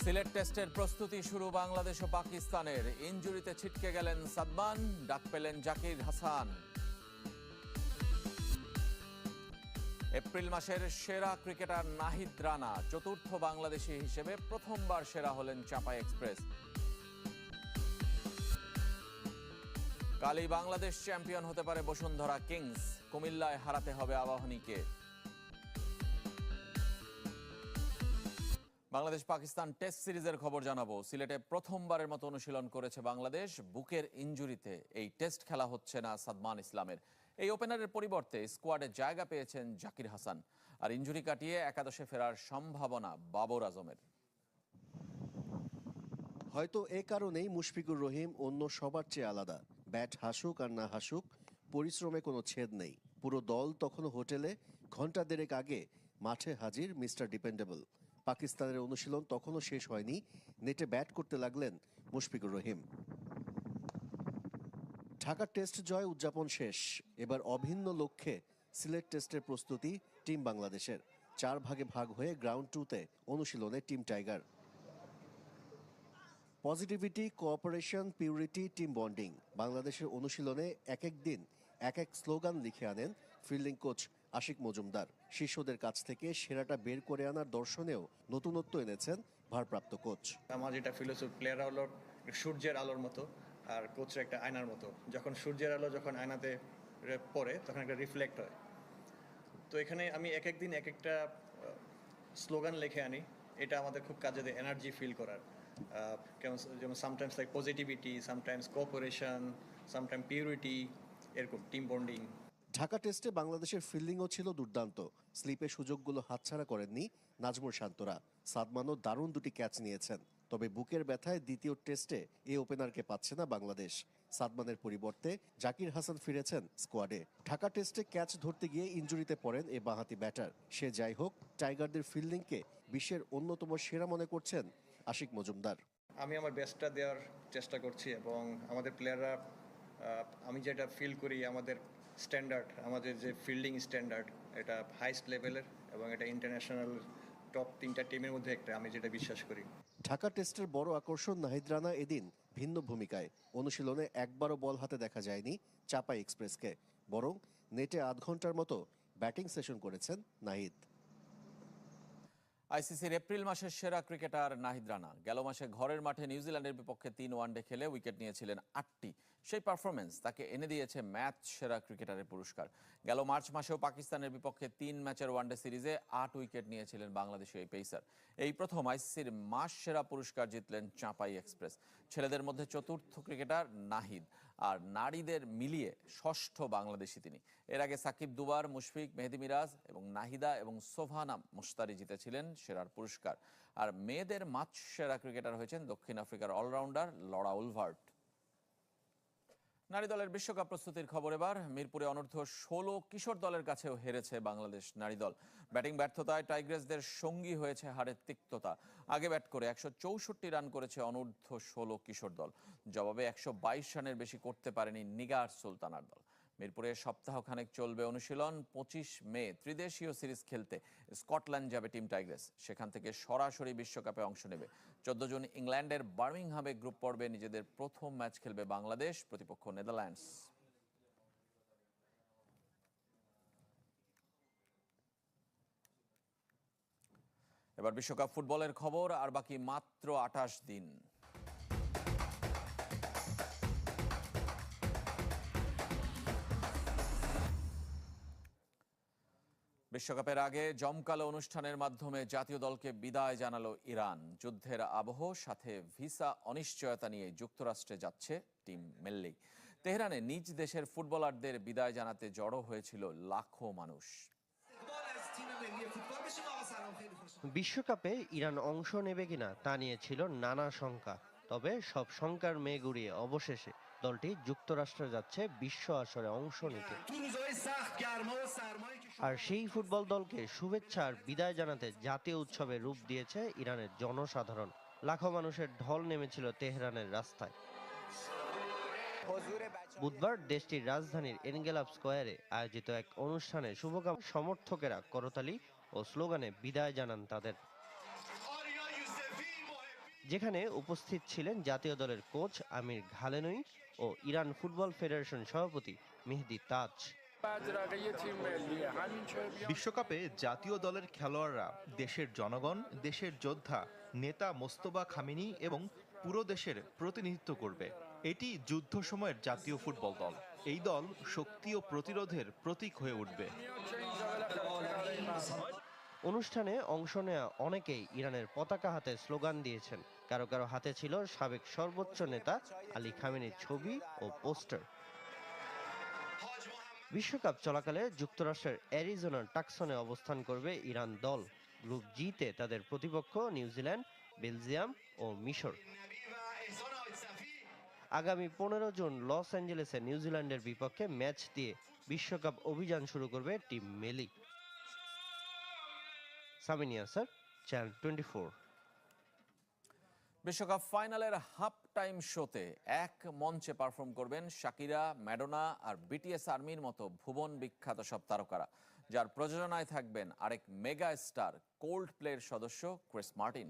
সিলেট টেস্টের প্রস্তুতি শুরু বাংলাদেশ ও পাকিস্তানের। ইনজুরিতে ছিটকে গেলেন সাদমান, ডাক পেলেন জাকির হাসান। এপ্রিল মাসের সেরা ক্রিকেটার নাহিদ রানা চতুর্থ বাংলাদেশি হিসেবে প্রথমবার সেরা হলেন চাঁপাই এক্সপ্রেস। কালই বাংলাদেশ চ্যাম্পিয়ন হতে পারে বসুন্ধরা কিংস, কুমিল্লায় হারাতে হবে আবাহনীকে। বাংলাদেশ পাকিস্তান টেস্ট সিরিজের খবর জানাবো। সিলেটে প্রথমবারের মতো অনুশীলন করেছে বাংলাদেশ। বুকের ইনজুরিতে এই টেস্ট খেলা হচ্ছে না সাদমান ইসলামের। এই ওপেনারের পরিবর্তে স্কোয়াডে জায়গা পেয়েছেন জাকির হাসান। আর ইনজুরি কাটিয়ে একাদশে ফেরার সম্ভাবনা বাবর আজমের। হয়তো এ কারণেই মুশফিকুর রহিম অন্য সবার চেয়ে আলাদা। ব্যাট হাসুক আর না হাসুক, পরিশ্রমে কোনো ছেদ নেই। পুরো দল তখনও হোটেলে, ঘন্টা দেড়েক আগে মাঠে হাজির মিস্টার ডিপেন্ডেবল। পাকিস্তানের অনুশীলন তখনও শেষ হয়নি, নেটে ব্যাট করতে লাগলেন মুশফিকুর রহিম। ঢাকা টেস্ট জয় উদযাপন শেষ। এবার অভিন্ন লক্ষ্যে সিলেট টেস্টের প্রস্তুতি টিম বাংলাদেশের। 4 ভাগে ভাগ হয়ে গ্রাউন্ড 2তে অনুশীলনে team tiger. Positivity, cooperation, purity, team bonding. বাংলাদেশের অনুশীলনে এক এক দিন এক এক স্লোগান লিখে আনেন ফিল্ডিং কোচ আশিক মজুমদার। শিষ্যদের কাছ থেকে সেরাটা বের করে আনার দর্শনেও নতুনত্ব এনেছেন ভারপ্রাপ্ত কোচ। আমার যেটা ফিলোসফি, প্লেয়াররা হলো সূর্যের আলোর মতো আর কোচরা একটা আয়নার মতো। যখন সূর্যের আলো যখন আয়নাতে পড়ে তখন একটা রিফ্লেক্ট হয়। তো এখানে আমি এক এক দিন এক একটা স্লোগান লিখে আনি। এটা আমাদের খুব কাজে দেয় এনার্জি ফিল করার। যেমন sometimes like positivity, sometimes cooperation, sometime purity, এরকম টিম বন্ডিং। ঢাকা টেস্টে বাংলাদেশের ফিল্ডিংও ছিল দুর্দান্ত। স্লিপে সুযোগগুলো হাতছাড়া করেননি নাজমুল শান্তরা। সাদমানও দারুণ দুটি ক্যাচ নিয়েছেন। তবে বুকের ব্যথায় দ্বিতীয় টেস্টে এই ওপেনারকে পাচ্ছে না বাংলাদেশ। সাদমানের পরিবর্তে জাকির হাসান ফিরেছেন স্কোয়াডে। ঢাকা টেস্টে ক্যাচ ধরতে গিয়ে ইনজুরিতে পড়েন এই বাঁহাতি ব্যাটার। সে যাই হোক, টাইগারদের ফিল্ডিংকে বিশ্বের অন্যতম সেরা মনে করছেন আশিক মজুমদার। আমি আমার বেস্টটা দেওয়ার চেষ্টা করছি এবং আমাদের প্লেয়াররা, আমি যেটা ফিল করি আমাদের স্ট্যান্ডার্ড, আমাদের যে ফিল্ডিং স্ট্যান্ডার্ড, এটা হাইস্ট লেভেলের এবং এটা ইন্টারন্যাশনাল টপ 3টা টিমের মধ্যে একটা, আমি যেটা বিশ্বাস করি। ঢাকা টেস্টের বড় আকর্ষণ নাহিদ রানা এদিন ভিন্ন ভূমিকায়। অনুশীলনে একবারও বল হাতে দেখা যায়নি চাঁপাই এক্সপ্রেসকে, বরং নেটে আধ ঘন্টার মতো ব্যাটিং সেশন করেছেন নাহিদ। আইসিসির এপ্রিল মাসের সেরা ক্রিকেটার নাহিদ রানা গেল মাসে ঘরের মাঠে নিউজিল্যান্ডের বিপক্ষে 3 ওয়ানডে খেলে উইকেট নিয়েছিলেন 8টি। সেই পারফরমেন্স তাকে এনে দিয়েছে ম্যাচ সেরা ক্রিকেটারের পুরস্কার। গেল মার্চ মাসেও পাকিস্তানের বিপক্ষে 3 ম্যাচের ওয়ানডে সিরিজে 8 উইকেট নিয়েছিলেন বাংলাদেশি এই পেসার। এই প্রথম আইসিসির মাস সেরা পুরস্কার জিতলেন চাঁপাই এক্সপ্রেস। ছেলেদের মধ্যে চতুর্থ ক্রিকেটার নাহিদ, আর নারীদের মিলিয়ে ষষ্ঠ বাংলাদেশি তিনি। এর আগে সাকিব দুবার, মুশফিক, মেহেদি মিরাজ এবং নাহিদা এবং সোভানা মুশতারি জিতেছিলেন সেরার পুরস্কার। আর মেয়েদের মাস সেরা ক্রিকেটার হয়েছেন দক্ষিণ আফ্রিকার অলরাউন্ডার লরা উলভার্ট। নারী দলের বিশ্বকাপ প্রস্তুতির খবর এবার। মিরপুরে অনূর্ধ্ব 16 কিশোর দলের কাছেও হেরেছে বাংলাদেশ নারী দল। ব্যাটিং ব্যর্থতায় টাইগ্রেসদের সঙ্গী হয়েছে হারের তিক্ততা। আগে ব্যাট করে 164 রান করেছে অনূর্ধ্ব 16 কিশোর দল। জবাবে 122 রানের বেশি করতে পারেনি নিগার সুলতানার দল। মিরপুরে সপ্তাহখানেক চলবে অনুশীলন। 25 মে ত্রিদেশীয় সিরিজ খেলতে স্কটল্যান্ড যাবে টিম টাইগ্রেস। সেখান থেকে সরাসরি বিশ্বকাপে অংশ নেবে। 14 জুন ইংল্যান্ডের বার্মিংহামে গ্রুপ পর্বে নিজেদের প্রথম ম্যাচ খেলবে বাংলাদেশ, প্রতিপক্ষ নেদারল্যান্ডস। এবার বিশ্বকাপ ফুটবলের খবর। আর বাকি মাত্র 28 দিন। বিশ্বকাপের আগে জমকালো অনুষ্ঠানের মাধ্যমে জাতীয় দলকে বিদায় জানালো ইরান। যুদ্ধের আবহ সাথে ভিসা অনিশ্চয়তা নিয়ে যুক্তরাষ্ট্রে যাচ্ছে টিম মেল্লি। তেহরানে নিজ দেশের ফুটবলারদের বিদায় জানাতে জড়ো হয়েছিল লাখো মানুষ। বিশ্বকাপে ইরান অংশ নেবে কিনা তা নিয়ে ছিল নানা শঙ্কা। তবে সব শঙ্কার মেঘ উড়িয়ে অবশেষে দলটি যুক্তরাষ্ট্রে যাচ্ছে বিশ্ব আসরে অংশ নিতে। আর সেই ফুটবল দলকে শুভেচ্ছা আর বিদায় জানাতে জাতীয় উৎসবে রূপ দিয়েছে ইরানের জনসাধারণ। লাখো মানুষের ঢল নেমেছিল তেহরানের রাস্তায়। বুধবার দেশটির রাজধানীর এনগেলাব স্কোয়ারে আয়োজিত এক অনুষ্ঠানে শুভকামনা সমর্থকেরা করতালি ও স্লোগানে বিদায় জানান তাদের। যেখানে উপস্থিত ছিলেন জাতীয় দলের কোচ আমির ঘালেনুই ও ইরান ফুটবল ফেডারেশন সভাপতি মেহেদি তাজ। বিশ্বকাপে জাতীয় দলের খেলোয়াড়রা দেশের জনগণ, দেশের যোদ্ধা, নেতা মোস্তফা খামেনি এবং পুরো দেশের প্রতিনিধিত্ব করবে। এটি যুদ্ধ সময়ের জাতীয় ফুটবল দল। এই দল শক্তি ও প্রতিরোধের প্রতীক হয়ে উঠবে। অনুষ্ঠানে অংশ নেওয়া অনেকেই ইরানের পতাকা হাতে স্লোগান দিয়েছেন। কারো কারো হাতে ছিল সাবেক সর্বোচ্চ নেতা আলী খামেনির ছবি ও পোস্টার। বিশ্বকাপ চলাকালে যুক্তরাষ্ট্রের অ্যারিজোনার টাকসনে অবস্থান করবে ইরান দল। গ্রুপ জিতে তাদের প্রতিপক্ষ নিউজিল্যান্ড, বেলজিয়াম ও মিশর। আগামী 15 জুন লস অ্যাঞ্জেলেসে নিউজিল্যান্ডের বিপক্ষে ম্যাচ দিয়ে বিশ্বকাপ অভিযান শুরু করবে টিম মেলি। সামিন ইয়াসার, চ্যানেল 24। বিশ্বকাপ ফাইনালের হাফ টাইম শোতে এক মঞ্চে পারফর্ম করবেন শাকিরা, ম্যাডোনা আর বিটিএস আর্মির মতো ভুবন বিখ্যাত সব তারকারা, যার প্রযোজনায় থাকবেন আরেক মেগা স্টার কোল্ড প্লের সদস্য ক্রিস মার্টিন।